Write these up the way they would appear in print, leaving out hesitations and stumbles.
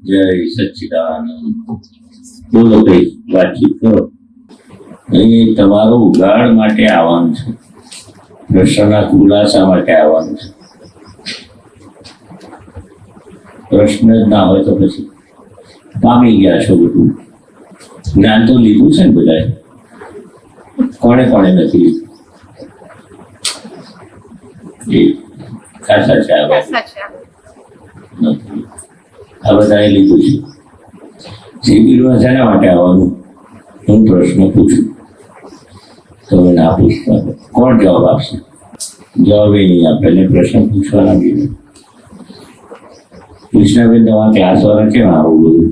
જય સચ્ચિદાનંદ. બોલો કઈ વાતચીત કરો. અહીં તમારો ઉગાડ માટે આવવાનું છે, પ્રશ્નના ખુલાસા માટે આવવાનું છે. પ્રશ્ન જ ના હોય તો પછી પામી ગયા છો. બધું જ્ઞાન તો લીધું છે ને બધાએ. કોણે કોણે નથી લીધું? એ ખાસા છે આ વાત. નથી આ બધાએ લીધું છે. શિબિરમાં શેના માટે આવવાનું? હું પ્રશ્ન પૂછું, તમે ના પૂછતા કોણ જવાબ આપશે? જવાબ એ નહીં આપે એટલે પ્રશ્ન પૂછવાના બી નહીં. કૃષ્ણાબેન, તમારા ક્લાસ વાળા કેમ આવું બધું?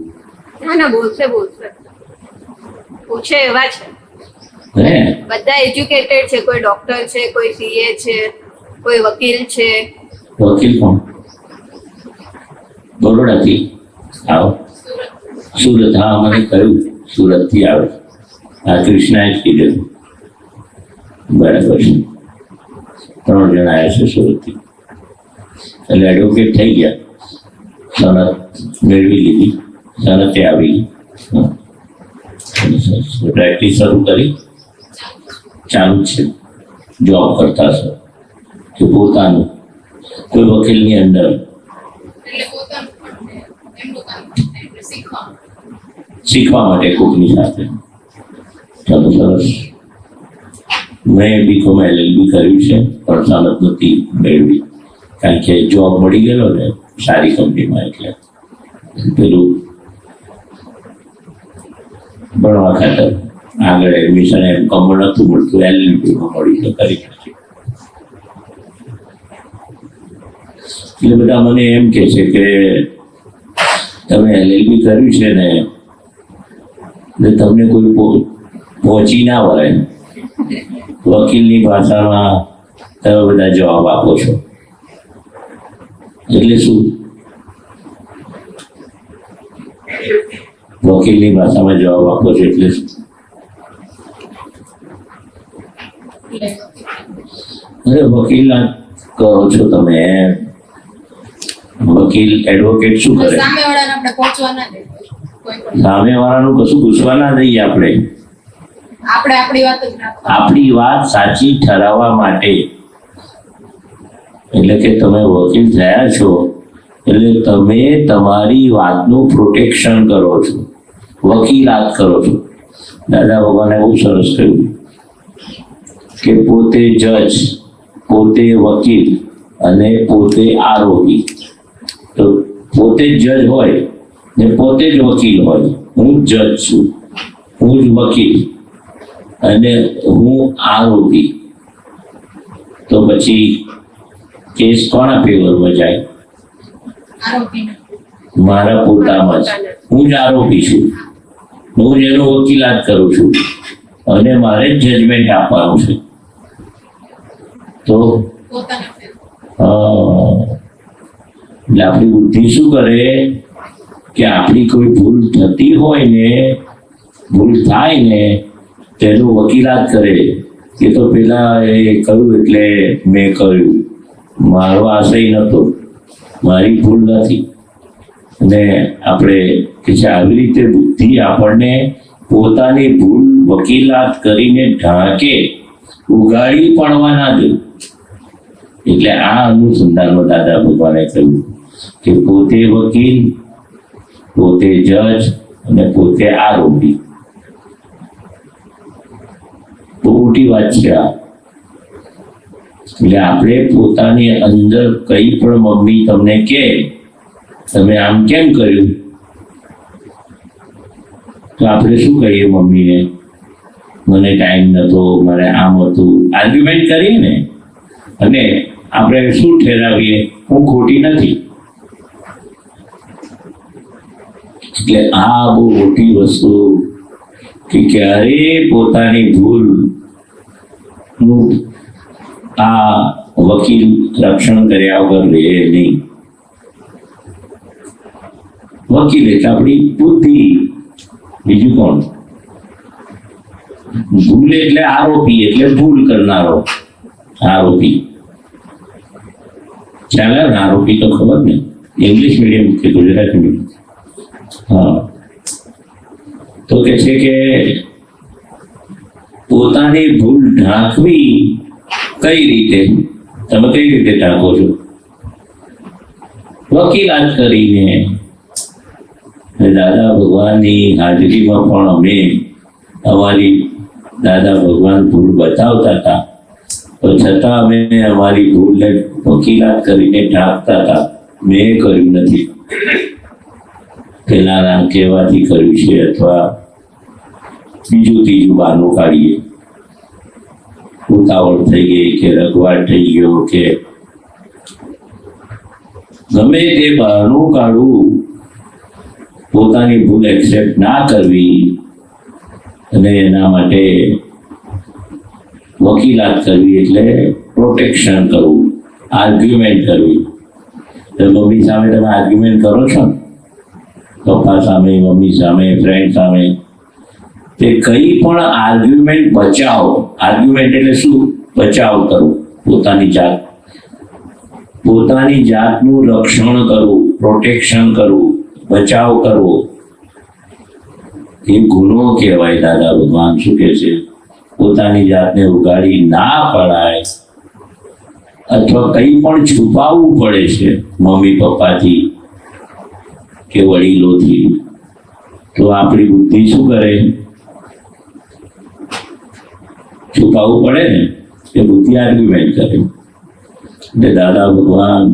ના બોલશે પૂછે એવા છે. હે બધા એજ્યુકેટેડ છે. કોઈ ડોક્ટર છે, કોઈ સીએ છે, કોઈ વકીલ છે. વકીલ કોણ? બરોડાથી આવો? સુરત? હા, મને કહ્યું સુરતથી આવે. આ કૃષ્ણાએ જ કીધું. બરાબર છે. 3 જણા આવ્યા છે સુરતથી. એટલે એડવોકેટ થઈ ગયા. સનત મેળવી લીધી, સનતે આવી ગઈ. પ્રેક્ટિસ શરૂ કરી, ચાલુ જ છે. જોબ કરતા છે કે પોતાનું કોઈ વકીલની અંદર શીખવા માટે કોઈકની સાથે. ચાલો, સરસ. મેં બીકોમ LLB કર્યું છે, પણ સનત નથી મેળવી, કારણ કે જોબ મળી ગયેલો ને સારી કંપનીમાં. એટલે પેલું ભણવા ખાતર આગળ એડમિશન MCOM નતું મળતું, LLBમાં મળી તો કરી નાખ્યું. એટલે બધા મને એમ કે છે કે તમે LLB કર્યું છે ને તમને કોઈ પહોંચી ના વળે. વકીલની ભાષામાં તમે બધા જવાબ આપો છો. એટલે શું? વકીલની ભાષામાં જવાબ આપો છો એટલે શું? અરે વકીલ કરો છો તમે. વકીલ એડવોકેટ શું કરે? સામેવાળાનું કશું પૂછવા ના દઈએ આપણે. આપણી વાત સાચી ઠરાવવા માટે. એટલે કે તમે વકીલ થયા છો એટલે તમે તમારી વાતનું પ્રોટેક્શન કરો છો, વકીલાત કરો છો. દાદા ભગવાને બહુ સરસ કહ્યું કે પોતે જજ, પોતે વકીલ અને પોતે આરોપી. તો પોતે જ જજ હોય ને પોતે જ વકીલ હોય. હું જજ છું, હું જ વકીલ અને હું આરોપી. તો પછી કેસ કોના ફેવરમાં જાય? મારા પોતામાં જ. હું જ આરોપી છું, હું જ એનો વકીલાત કરું છું અને મારે જ જજમેન્ટ આપવાનું છે. તો એટલે આપણી બુદ્ધિ શું કરે કે આપણી કોઈ ભૂલ થતી હોય ને, ભૂલ થાય ને તેનું વકીલાત કરે કે તો પેલા એ કહ્યું એટલે મેં કહ્યું, મારો આશય નહોતો, મારી ભૂલ નથી. અને આપણે કે છે આવી રીતે બુદ્ધિ આપણને પોતાની ભૂલ વકીલાત કરીને ઢાંકે, ઉગાડી પડવા ના દે. એટલે આ અનુસંધાનમાં દાદા ભગવાને કહ્યું કે પોતે વકીલ, પોતે જજ અને પોતે આરોપી. બહુ મોટી વાત છે આ. એટલે આપણે પોતાની અંદર કઈ પણ મમ્મી તમને કહે તમે આમ કેમ કર્યું, તો આપણે શું કહીએ મમ્મીને? મને ટાઈમ નતો, મને આમ હતું. આર્ગ્યુમેન્ટ કરીએ ને, અને આપણે શું ઠેરાવીએ? હું ખોટી નથી. એટલે આ બહુ મોટી વસ્તુ કે ક્યારે પોતાની ભૂલ નું આ વકીલ રક્ષણ કર્યા વગર રહે નહીં. વકીલ એટલે આપણી બુદ્ધિ, બીજું કોણ? ભૂલ એટલે આરોપી, એટલે ભૂલ કરનારો આરોપી. ચાલે ને? આરોપી તો ખબર ને, ઇંગ્લિશ મીડિયમ કે ગુજરાતી મીડિયમ? હા, તો કે છે કે પોતાની ભૂલ ઢાંકવી કઈ રીતે? તમે કઈ રીતે ઢાંકો છો? વકીલાત કરીને. દાદા ભગવાનની હાજરીમાં પણ અમે અમારી દાદા ભગવાન ભૂલ બતાવતા હતા, તો છતાં અમે અમારી ભૂલને વકીલાત કરીને ઢાંકતા હતા. મેં કર્યું નથી, પેલાના કહેવાથી કર્યું છે, અથવા બીજું ત્રીજું બહાનું કાઢીએ, ઉતાવળ થઈ ગઈ કે રગવાટ થઈ ગયો કે ગમે તે બહાનું કાઢવું, પોતાની ભૂલ એક્સેપ્ટ ના કરવી અને એના માટે વકીલાત કરવી એટલે પ્રોટેક્શન કરવું, આર્ગ્યુમેન્ટ કરવી. તો મમ્મી સામે તમે આર્ગ્યુમેન્ટ કરો છો ને, પપ્પા સામે, મમ્મી સામે, ફ્રેન્ડ સામે, તે કઈ પણ આર્ગ્યુમેન્ટ બચાવ. આર્ગ્યુમેન્ટ એટલે શું? બચાવ કરવું, પોતાની જાતનું રક્ષણ કરવું, પ્રોટેક્શન કરવું, બચાવ કરવો. એ ગુનો કહેવાય. દાદા ભગવાન શું કહે છે? પોતાની જાતને ઉગાડી ના પડાય, અથવા કંઈ પણ છુપાવવું પડે છે મમ્મી પપ્પાથી કે વડીલોથી, તો આપણી બુદ્ધિ શું કરે? છુપાવવું પડે ને, એ બુદ્ધિ આર્ગ્યુમેન્ટ કરે. એટલે દાદા ભગવાન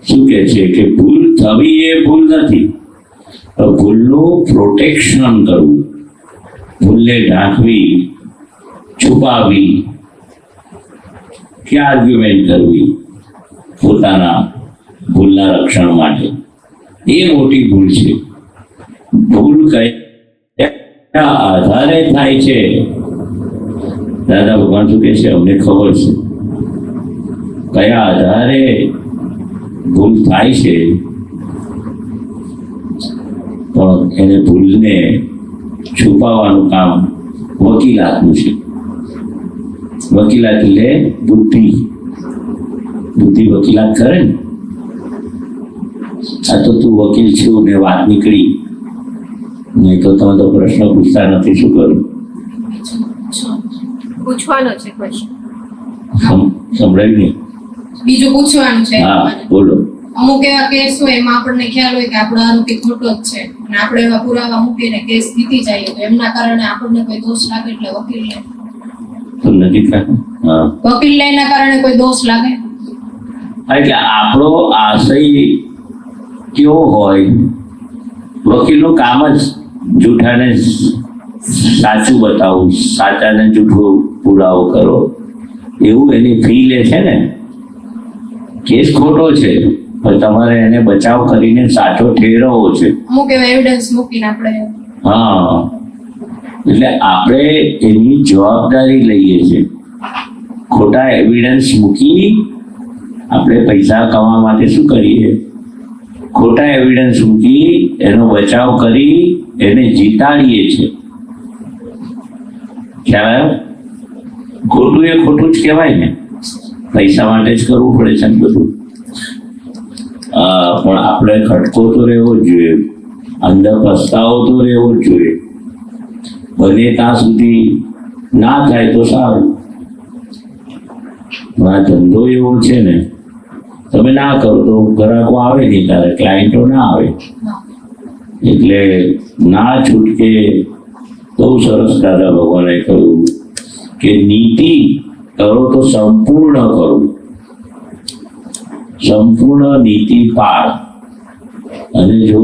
શું કહે છે કે ભૂલ થવી એ ભૂલ નથી, ભૂલનું પ્રોટેક્શન કરવું, ભૂલને ઢાંકવી, છુપાવી કે આર્ગ્યુમેન્ટ કરવી પોતાના ભૂલના રક્ષણ માટે, એ મોટી ભૂલ છે. ભૂલ કયા આધારે થાય છે? દાદા ભગવાન શું કહે છે? અમને ખબર છે કયા આધારે ભૂલ થાય છે, પણ એને ભૂલને છુપાવવાનું કામ વકીલાતનું છે. વકીલાત એટલે બુદ્ધિ વકીલાત કરે ને. આ તો તું વકીલ છું ને વાત નીકળી, નહીં તો તમે તો પ્રશ્ન પૂછતા નથી. શું કરું? પૂછવાનો છે ક્વેશ્ચન. સંભળાયું નહીં? બીજું પૂછવાનું છે. હા, બોલો. અમુક એવા કેસ હોય એમાં આપણને ખ્યાલ હોય કે આપણો આરોપી ખોટો જ છે, અને આપણે એવા પુરાવા મૂકીને કેસ જીતી જઈએ, તો એમના કારણે આપણને કોઈ દોષ લાગે? એટલે વકીલને તો નજીક રાખો. હા, વકીલને એના કારણે કોઈ દોષ લાગે? એટલે આપણો આશય કેવો હોય? વકીલનું કામ જ જૂઠાને સાચું બતાવું, સાચાને જૂઠું પુરાવો કરો, એવું એની ફી લે છે ને. કેસ ખોટો છે પણ તમારે એને બચાવ કરીને સાચો ઠેરવવો છે. અમુક એવા એવિડન્સ મૂકીને આપણે. હા, એટલે આપણે એની જવાબદારી લઈએ છીએ. ખોટા એવિડન્સ મૂકી આપણે પૈસા કમાવા માટે શું કરીએ? ખોટા એવિડન્સ મૂકી એનો બચાવ કરી એને જીતાડીએ છીએ. ખ્યાલ આવ્યો? ખોટું એ ખોટું જ કહેવાય ને, પૈસા માટે જ કરવું પડે છે ને બધું. પણ આપણે ખટકો તો રહેવો જ જોઈએ, અંદર પસ્તાવો તો રહેવો જ જોઈએ. બને ત્યાં સુધી ના થાય તો સારું. આ ધંધો એવો છે ને, તમે ના કરો તો ગ્રાહકો આવે નહીં, તારે ક્લાયન્ટો ના આવે. એટલે ના છૂટકે બહુ સરસ દાદા ભગવાને કહ્યું કે નીતિ કરો તો સંપૂર્ણ કરો, સંપૂર્ણ નીતિ પાળ. અને જો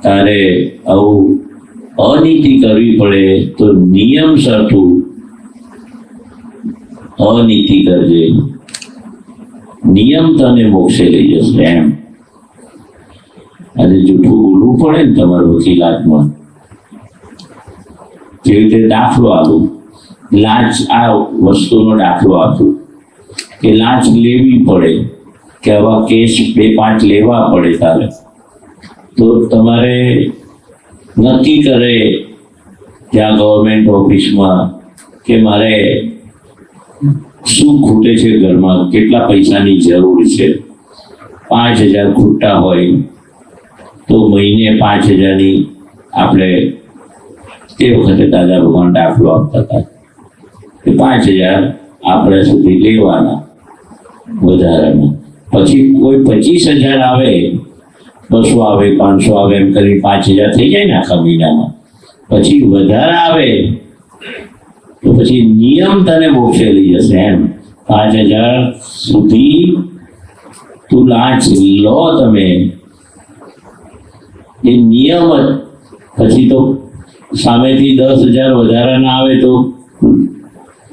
તારે આવું અનીતિ કરવી પડે તો નિયમ સરખું અનીતિ કરજે, નિયમ તને મોક્ષે લઈ જશે. એમ આજે જૂઠું બોલવું પડે ને તમારે વકીલાતમાં. જે રીતે દાખલો આપું, લાંચ, આ વસ્તુનો દાખલો આપું કે લાંચ લેવી પડે, કે આવા કેસ 2-5 લેવા પડે તારે, તો તમારે નક્કી કરે ત્યાં ગવર્મેન્ટ ઓફિસમાં કે મારે શું ખૂટે છે ઘરમાં, કેટલા પૈસાની જરૂર છે. 5,000 ખૂટતા હોય તો મહિને 5,000ની આપણે તે વખતે દાદા ભગવાન દાખલો આપતા હતા કે 5,000 આપણે સુધી લેવાના વધારાના. પછી કોઈ 25,000 આવે, 200 આવે, 500 આવે, એમ કરી 5,000 થઈ જાય ને આખા મહિનામાં. પછી વધારે આવે તો પછી નિયમ તને મોક્ષે લઈ જશે એમ. 5,000 સુધી તું લાંચ લો તમે, એ નિયમ જ. પછી તો સામેથી 10,000 વધારાના આવે તો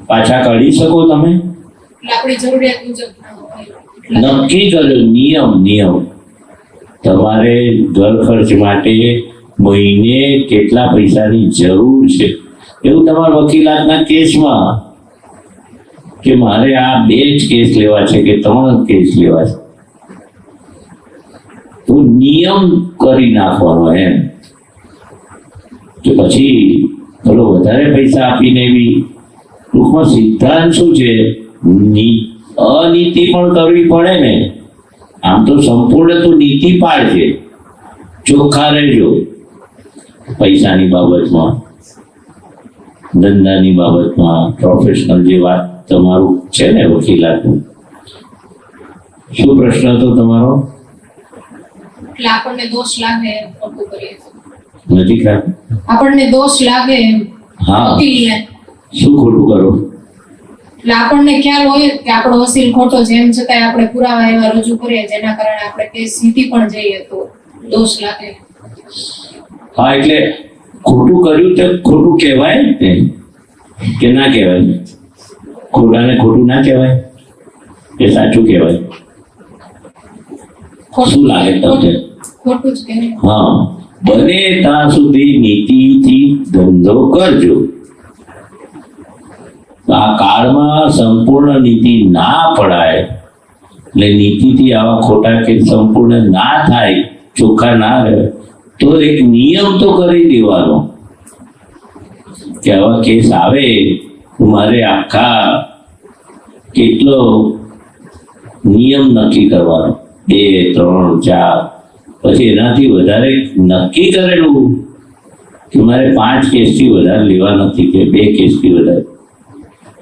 પાછા કાઢી શકો તમે. એટલે આપણી જરૂરિયાત મુજબ ના હોય. નક્કી કર્યો નિયમ. તમારે ઘર ખર્ચ માટે મહિને કેટલા પૈસાની જરૂર છે, એવું તમારા વકીલાતના કેસમાં કે મારે આ 2 જ કેસ લેવા છે કે 3 કેસ લેવા છે, તો નિયમ કરી નાખવાનો એમ. કે પછી થોડો વધારે પૈસા આપીને બી ટૂંકમાં સિદ્ધાંત શું છે, અનીતિ પણ કરવી પડે ને. આમ તો સંપૂર્ણ તો નીતિ પાડજે, ચોખ્ખા રહેજો પૈસાની બાબતમાં, ધંધાની બાબતમાં, પ્રોફેશનલ જે વાત તમારું છે ને વકીલાતનું. શું પ્રશ્ન હતો તમારો? એટલે આપણને દોષ લાગે એમ ખોટું કરીએ તો. નથી ખ્યાલ? આપણને દોષ લાગે એમ હા. વકીલને. શું ખોટું કરો? એટલે આપણને ખ્યાલ હોય કે આપણો વકીલ ખોટો છે, એમ છતાંય આપણે પુરાવા એવા રજૂ કરીએ જેના કારણે આપણે કેસ જીતી પણ જઈએ તો દોષ લાગે. હા, એટલે ખોટું કર્યું તો ખોટું કહેવાય ને કે ના કહેવાય? ખોટાને ખોટું ના કહેવાય કે સાચું કહેવાય? શું લાગે તમને? ખોટું જ કહેવાય. હા, બને ત્યાં સુધી નીતિથી ધંધો કરજો. આ કાળમાં સંપૂર્ણ નીતિ ના પડાય, એટલે નીતિથી આવા ખોટા કે સંપૂર્ણ ના થાય, ચોખ્ખા ના રહે, તો એક નિયમ તો કરી દેવાનો કે આવા કેસ આવે તો મારે આખા કેટલો નિયમ નક્કી કરવાનો, 2, 3, 4, પછી એનાથી વધારે નક્કી કરેલું કે મારે 5 કેસથી વધારે લેવા નથી કે 2 કેસથી વધારે.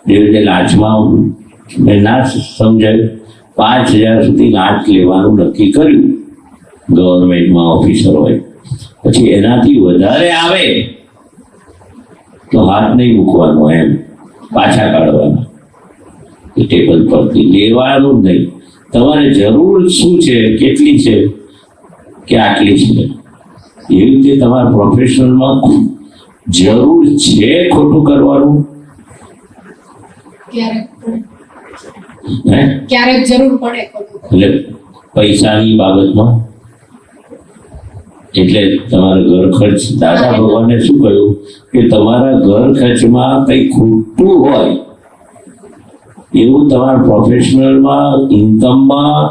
જેવી રીતે લાંચમાં મેં ના સમજાયું, 5,000 સુધી લાંચ લેવાનું નક્કી કર્યું ગવર્મેન્ટમાં ઓફિસર હોય. પછી એનાથી વધારે આવે તો હાથ નહીં મૂકવાનો એમ, પાછા કાઢવાના ટેબલ પરથી, લેવાનું જ નહીં. તમારે જરૂર શું છે, કેટલી છે કે આટલી છે, એવી રીતે તમારા પ્રોફેશનલમાં જરૂર છે ખોટું કરવાનું. ક્યારેક જરૂર પડે ખોટું. એટલે પૈસાની બાબતમાં, એટલે તમારા ઘર ખર્ચ, દાદા ભગવાને શું કહ્યું કે તમારા ઘર ખર્ચમાં કંઈ ખૂટતું હોય એવું તમારા પ્રોફેશનલમાં, ઇન્કમમાં,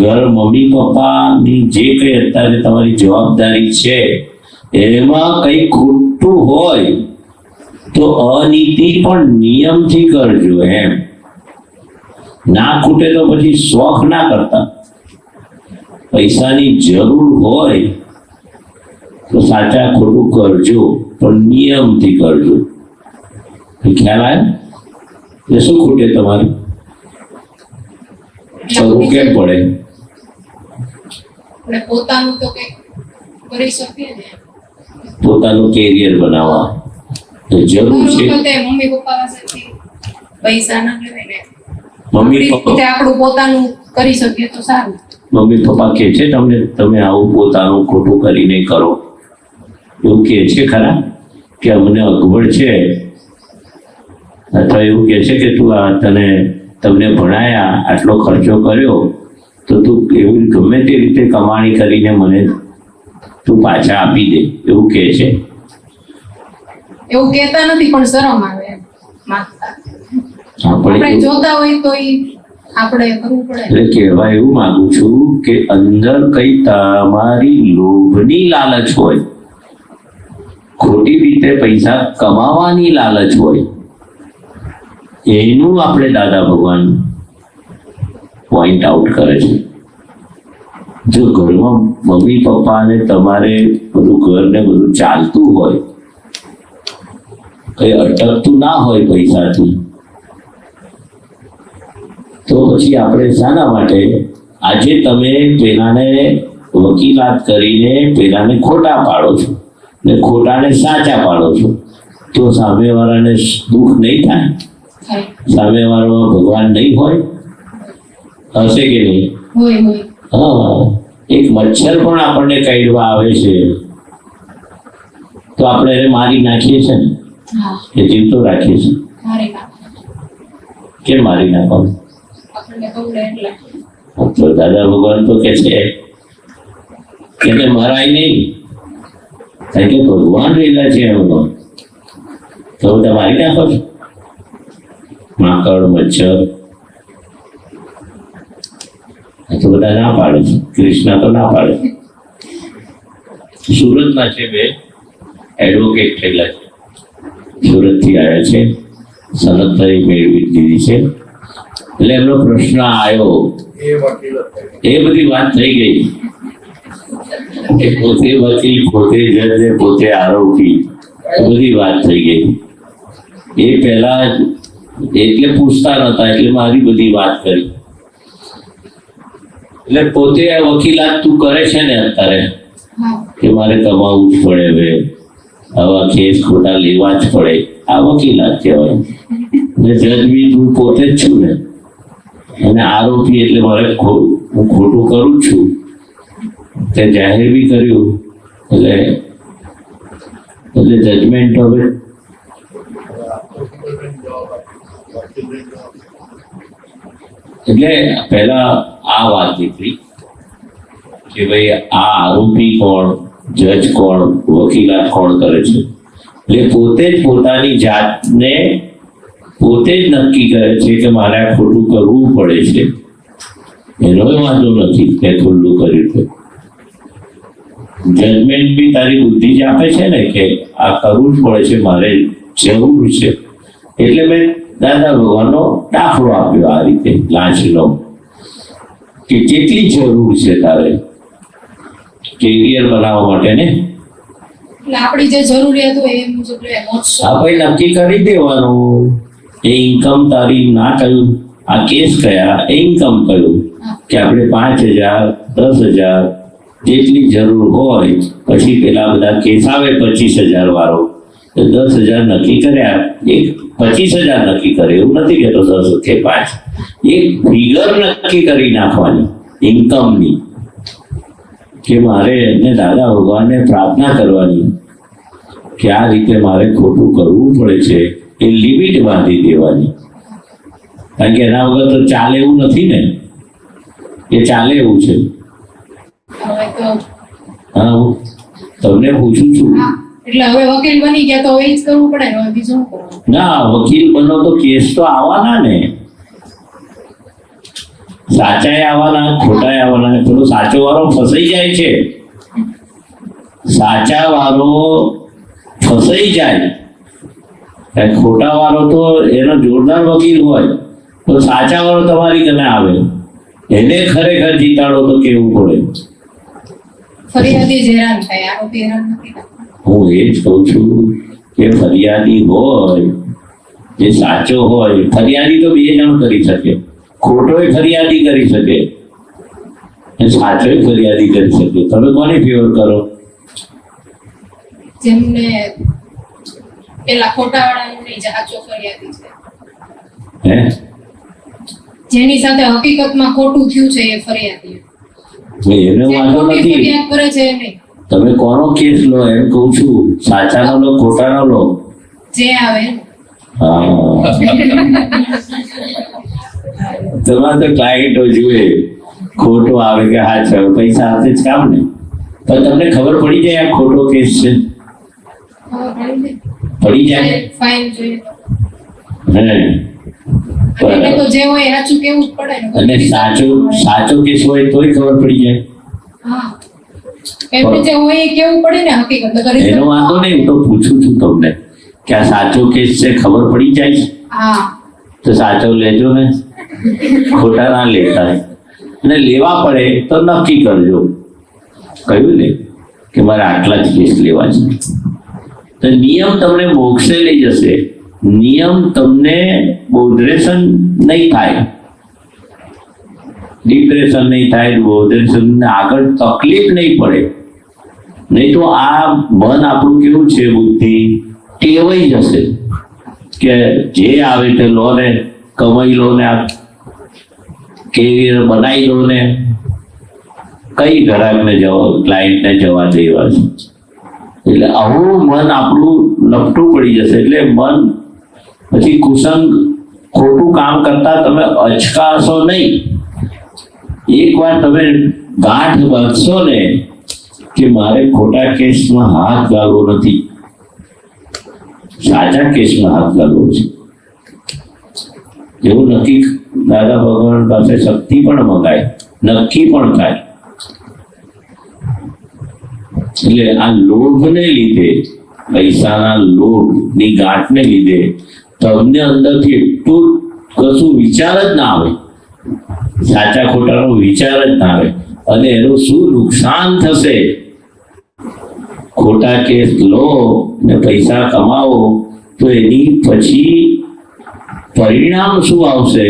ઘર મમ્મી પપ્પાની જે કંઈ અત્યારે તમારી જવાબદારી છે એમાં કંઈ ખૂટતું હોય તો અનીતિ પણ નિયમથી કરજો એમ. ના ખૂટે તો પછી શોખ ના કરતા. પૈસાની જરૂર હોય તો સાચા ખોટું કરજો, પણ નિયમથી કરજો. ખ્યાલ આવે? એ શું ખૂટે તમારે? કરવું કેમ પડે? આપણે પોતાનું તો કંઈક કરી શકીએ ને. પોતાનું કેરિયર બનાવવા તો જરૂર છે. મમ્મી પપ્પા પાસેથી પૈસા ના લેવાય ને. મમ્મી પપ્પા આપણું પોતાનું કરી શકીએ તો સારું. મમ્મી પપ્પા કહે છે તમને, તમે આવું પોતાનું ખોટું કરીને કરો એવું કહે છે ખરા? કે અમને અગવડ છે, અથવા એવું કહે છે કે તું આ તમને ભણાયા, આટલો ખર્ચો કર્યો તો તું એવી ગમે તે રીતે કમાણી કરીને મને તું પાછા આપી દે, એવું કહે છે? એવું કહેતા નથી, પણ શરમ આવે એમ માંગતા. આપણે આપણે જોતા હોય તો આપણે કરવું પડે. એટલે કહેવા એવું માંગુ છું કે અંદર કઈ તમારી લોભની લાલચ હોય, ખોટી રીતે પૈસા કમાવાની લાલચ હોય, એનું આપણે દાદા ભગવાન પોઈન્ટ આઉટ કરે છે જો ઘરમાં મમ્મી પપ્પા અને તમારે બધું ઘર ને બધું ચાલતું હોય, કઈ અટકતું ના હોય પૈસાથી, તો પછી આપણે શાના માટે આજે તમે પેલાને વકીલાત કરીને પેલાને ખોટા પાડો છો ને ખોટાને સાચા પાડો છો, તો સામેવાળાને દુઃખ નહીં થાય? સામેવાળો ભગવાન નહીં હોય? હશે કે નહીં? હોય હોય. હા, એક મચ્છર પણ આપણને કરડવા આવે છે તો આપણે એને મારી નાખીએ છીએ ને, હા એ જીવતો રાખીએ છીએ. મારી નાખો. કેમ મારી નાખવાનું? આપણને કવડે એટલે તો દાદા ભગવાન તો કે છે કે એને મરાય નહીં, કારણ કે ભગવાન રહેલા છે એમાં, તો બધા મારી નાખો છો. માકડ, મચ્છર આ તો બધા ના પાડે છે, કૃષ્ણ તો ના પાડે છે. સુરતના છે, બે એડવોકેટ થયેલા છે, સુરતથી આવ્યા છે, સનતરી મેળવી દીધી છે. એટલે એમનો પ્રશ્ન આવ્યો, એ બધી વાત થઈ ગઈ, એ પોતે વકીલ, પોતે જજ, પોતે આરોપી, એ બધી વાત થઈ ગઈ. એ પહેલા એટલે પૂછતા નતા, એટલે મારી બધી વાત કરી. એટલે પોતે આ વકીલાત તું કરે છે ને અત્યારે, હા કે મારે કમાવું જ પડે, હવે આવા કેસ ખોટા લેવા જ પડે, આ વકીલાત કહેવાય. ને જજ બી તું પોતે જ છું ને, અને આરોપી એટલે મારે હું ખોટું કરું જ છું, તે જાહેર બી કર્યું. એટલે જજમેન્ટ હવે એટલે પહેલા આ વાત નીકળી કે ભાઈ આ આરોપી કોણ, જજ કોણ, વકીલાત કોણ કરે છે. એટલે પોતે જ પોતાની જાતને પોતે જ નક્કી કરે છે કે મારે આ ખોટું કરવું પડે છે. એનો વાંધો નથી કે ખુલ્લું કર્યું છે. જજમેન્ટ બી તારી બુદ્ધિ જ આપે છે ને કે આ કરવું જ પડે છે, મારે જરૂર છે. એટલે મેં દાદા ભગવાનનો દાખલો આપ્યો આ રીતે લાંચનો, કે કેટલી જરૂર છે તારે કેરિયર બનાવવા માટે ને. એટલે આપણી જે જરૂરિયાત હોય એ મુજબ લે મોક્ષ. આપણે નક્કી કરી દેવાનું એ ઇન્કમ તારી ના કહ્યું, આ કેસ કયા એ ઇન્કમ કહ્યું કે આપણે 5,000 10,000 જેટલી જરૂર હોય. પછી પેલા બધા કેસ આવે 25,000 વાળો, તો 10,000 નક્કી કર્યા, એક 25,000 નક્કી કરે, એવું નથી કેતો 10 કે 5, એક ફિગર નક્કી કરી નાખવાની ઇન્કમની, કે મારે એને દાદા ભગવાનને પ્રાર્થના કરવાની કે આ રીતે મારે ખોટું કરવું પડે છે, એ લિમિટ બાંધી દેવાની. કારણ કે એના વગર તો ચાલે એવું નથી ને, એ ચાલે એવું છે. હવે તો હા, હું તમને પૂછું છું. હા, એટલે હવે વકીલ બની ગયા તો હવે જ કરવું પડે ને, હવે બીજું શું કરવું? ના, વકીલ બનો તો કેસ તો આવવાના ને, સાચાય આવવાના, ખોટાય આવવાના. પેલો સાચો વાળો ફસાઈ જાય છે, સાચા વાળો ફસાઈ જાય, ખોટા વાળો તો એનો જોરદાર વકીલ હોય તો સાચા વાળો તમારી કને આવે, એને ખરેખર જીતાડો તો કેવું પડે. ફરિયાદી જ હેરાન થાય, આરોપી હેરાન નથી થતા. હું એ જ કહું છું કે ફરિયાદી હોય, જે સાચો હોય, ફરિયાદી તો 2 જણ કરી શકે, ખોટોય ફરિયાદી કરી શકે અને સાચોય ફરિયાદી કરી શકે. તમે કોને ફેવર કરો? જેમને પેલા ખોટા વાળાનું નહીં, સાચો ફરિયાદી છે, હે? જેની સાથે હકીકતમાં ખોટું થયું છે એ ફરિયાદી. એનો જે વાંધો ખોટી નથી. ફરિયાદ કરે છે એ નહીં, તમે કોનો કેસ લો એમ કહું છું, સાચાનો લો ખોટાનો લો. જે આવે. હા, તમારે તો ક્લાયન્ટો જુએ, ખોટો આવે કે હા છે, પૈસા હાથે જ કામ ને. પણ તમને ખબર પડી જાય આ ખોટો કેસ છે, પડી જાય. ફાઇલ જોઈએ હે, અને એને તો જે હોય એ સાચું કેવું જ પડે ને. અને સાચો કેસ હોય તોય ખબર પડી જાય. હા, એમને જે હોય એ કેવું પડે ને હકીકત. નકર એનો વાંધો નહીં, હું તો પૂછું છું તમને કે આ સાચો કેસ છે, ખબર પડી જાય છે હા, તો સાચો લેજો ને, ખોટા ના લેતા. અને લેવા પડે તો નક્કી કરજો. કહ્યું ને કે મારે આટલા જ કેસ લેવા છે. તો નિયમ તમને મોક્ષે લઈ જશે. નિયમ તમને બોધરેશન નહીં થાય, ડિપ્રેશન નહીં થાય, બોધરેશન આગળ તકલીફ નહીં પડે. નહીં તો આ મન આપણું કેવું છે, બુદ્ધિ ટેવાઈ જશે કે જે આવે તે લો ને, કમાઈ લો ને, આ કેવી રીતે બનાવી લો ને, કઈ ગ્રાહકને જવા, ક્લાયન્ટને જવા દેવા છે. એટલે આવું મન આપણું લપટું પડી જશે. એટલે મન પછી કુસંગ ખોટું કામ કરતા તમે અચકાશો નહીં. એકવાર તમે ગાંઠ બાંધશો ને કે મારે ખોટા કેસમાં હાથ ગાળવો નથી, સાચા કેસમાં હાથ ગાળવો છે, એવું નક્કી દાદા ભગવાન પાસે શક્તિ પણ મંગાય, નક્કી પણ થાય. એટલે આ લોભને લીધે, પૈસાના લોભની ગાંઠને લીધે તમને અંદરથી એટલું કશું વિચાર જ ના આવે, સાચા ખોટાનો વિચાર જ ના આવે. અને એનું શું નુકસાન થશે? ખોટા કેસ લો ને પૈસા કમાવો તો એની પછી પરિણામ શું આવશે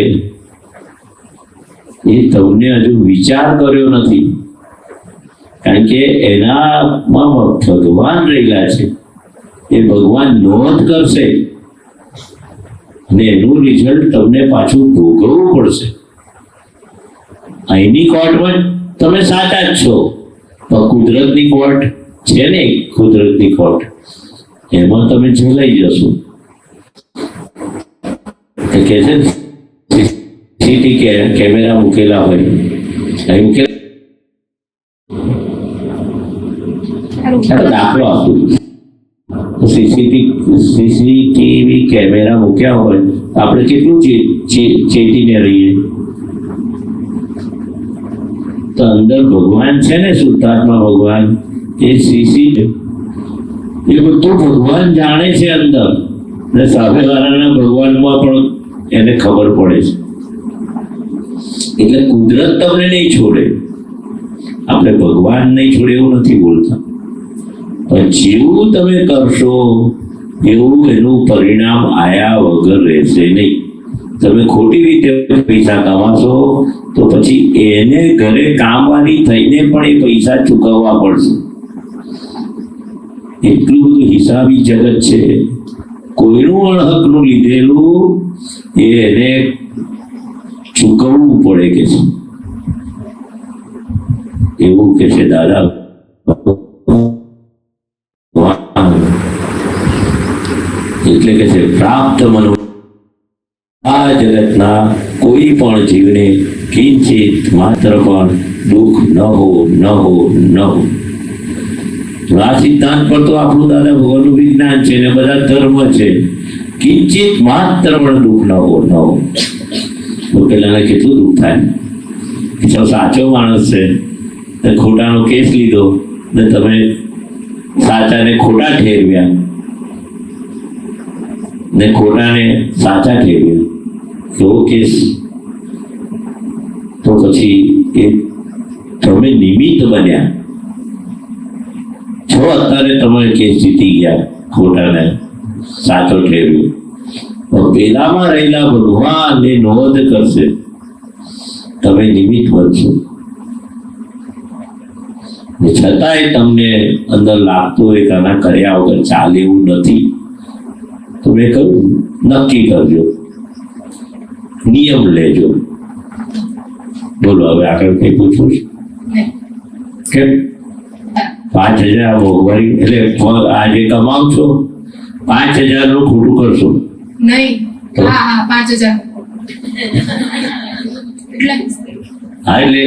એ તમને હજુ વિચાર કર્યો નથી. કારણ કે એનામાં ભગવાન રહેલા છે. એ ભગવાન નોંધ કરશે અને એનું રિઝલ્ટ તમને પાછું ભોગવવું પડશે. અહીંની કોર્ટમાં તમે સાચા જ છો, પણ કુદરતની કોર્ટ છે ને, કુદરતની કોર્ટ, એમાં તમે ઝલાઈ જશો. કે છે સીસીટીવી કેમેરા મૂકેલા હોય, અહીં મૂકેલા દાખલો આપું. સીસીટીવી કેમેરા મૂક્યા હોય આપણે કેટલું ચેતીને રહીએ. તો અંદર ભગવાન છે ને, શુદ્ધાત્મા ભગવાન, એ એ બધું ભગવાન જાણે છે અંદર, અને સામેવાળાના ભગવાનમાં પણ એને ખબર પડે છે. એટલે કુદરત તમને નહીં છોડે. આપણે ભગવાન નહીં છોડે એવું નથી બોલતા, પણ જેવું તમે કરશો એવું એનું પરિણામ આયા વગર રહેશે નહીં. તમે ખોટી રીતે પૈસા કમાશો તો પછી એને ઘરે કામવાળી થઈને પણ એ પૈસા ચૂકવવા પડશે. એટલું બધું હિસાબી જગત છે. કોઈનું અણહકનું લીધેલું એને ચૂકવવું પડે કે છે. એવું કે છે દાદા. એટલે કે છે પ્રાપ્ત મનો આ જગતના કોઈ પણ જીવને કિંચિત માત્ર પણ દુઃખ ન હો, ન હો, ન હો. આ સિદ્ધાંત પર તો આપણું દાદા ભગવાનનું વિજ્ઞાન છે ને બધા ધર્મ છે. કિંચિત માત્ર પણ દુઃખ ન હો, ન હો. તો પેલાને કેટલું દુઃખ થાય કે સાચો માણસ છે ને ખોટાનો કેસ લીધો ને તમે સાચાને ખોટા ઠેરવ્યા ને ખોટાને સાચા ઠેરવ્યા. એવો કેસ તો પછી એ તમે નિમિત્ત બન્યા છો. અત્યારે તમે કેસ જીતી ગયા, ખોટાને સાચો ઠેરવ્યો. તો પેલામાં રહેલા ભગવાનને નોંધ કરશે, તમે નિમિત્ત બનશો. છતાંય તમને અંદર લાગતું હોય કે આના કર્યા વગર ચાલે એવું નથી, તો મેં કહ્યું નક્કી કરજો, નિયમ લેજો. બોલો હવે આગળ કઈ પૂછવું છે? કેમ 5,000 મોંઘવારી એટલે આજે કમાવ છો 5,000 નું ખોટું કરશો નહીં? હા 5,000 હા, એટલે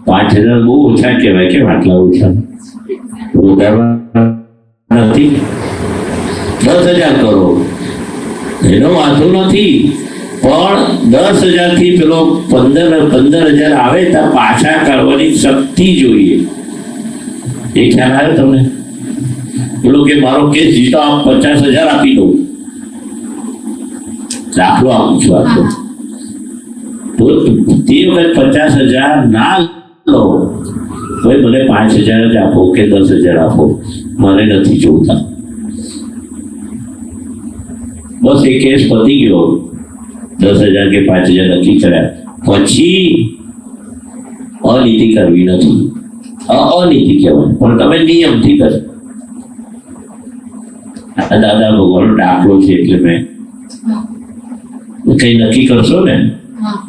5,000 બહુ ઓછા કહેવાય. કેમ આટલા ઓછા? નથી 10,000 કરો એનો વાંધો નથી, પણ 10,000 થી પેલો 15,000 આવે તો પાછા કરવાની શક્તિ જોઈએ. એ ખ્યાલ આવ્યો તમને? પેલો કે મારો કેસ જીતો 50,000 આપી દઉં, દાખલો આપું છું. આપો તો તે વખત 50,000 ના લો, ભાઈ મને 5,000 જ આપો કે 10,000 આપો, મને નથી જોતા. બસ એ કેસ પતી ગયો. 10,000 કે 5,000 નક્કી કર્યા પછી અનીતિ કરવી નથી. અનીતિ કહેવાય, પણ તમે નિયમથી કરો. આ દાદા ભગવાનનો દાખલો છે એટલે મેં કઈ નક્કી કરશો ને, હા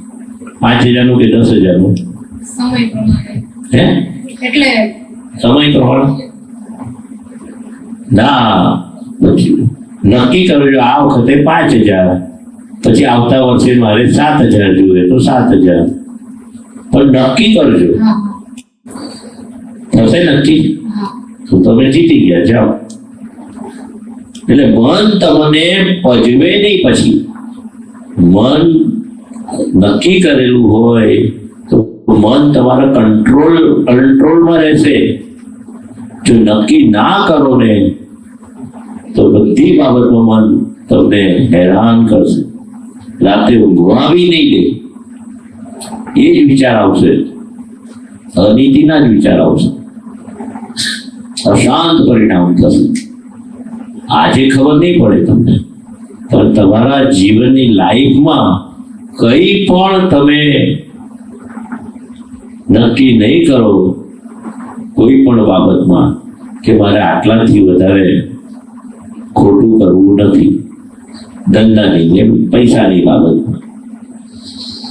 5,000 નું કે 10,000 નું? સમય પ્રમાણે હે એટલે સમય પ્રમાણે ના, પછી નક્કી કરજો આ વખતે 5,000, પછી આવતા વર્ષે મારે 7,000 જોઈએ તો 7,000, પણ નક્કી કરજો. હા થશે નક્કી હા તો તમે જીતી ગયા, જાઓ. એટલે મન તમને પજવે નહીં. પછી મન નક્કી કરેલું હોય તો મન તમારા કંટ્રોલમાં રહેશે. જો નક્કી ના કરો ને તો બધી બાબતમાં મન તમને હેરાન કરશે, રાતે ઊંઘવા બી નહીં દે. એ જ વિચાર આવશે, અનીતિના જ વિચાર આવશે, અશાંત પરિણામ થશે. આજે ખબર નહીં પડે તમને, પણ તમારા જીવનની લાઈફમાં કઈ પણ તમે નક્કી નહીં કરો કોઈ પણ બાબતમાં કે મારે આટલાથી વધારે ખોટું કરવું નથી, ધંધાની ને પૈસાની બાબતમાં,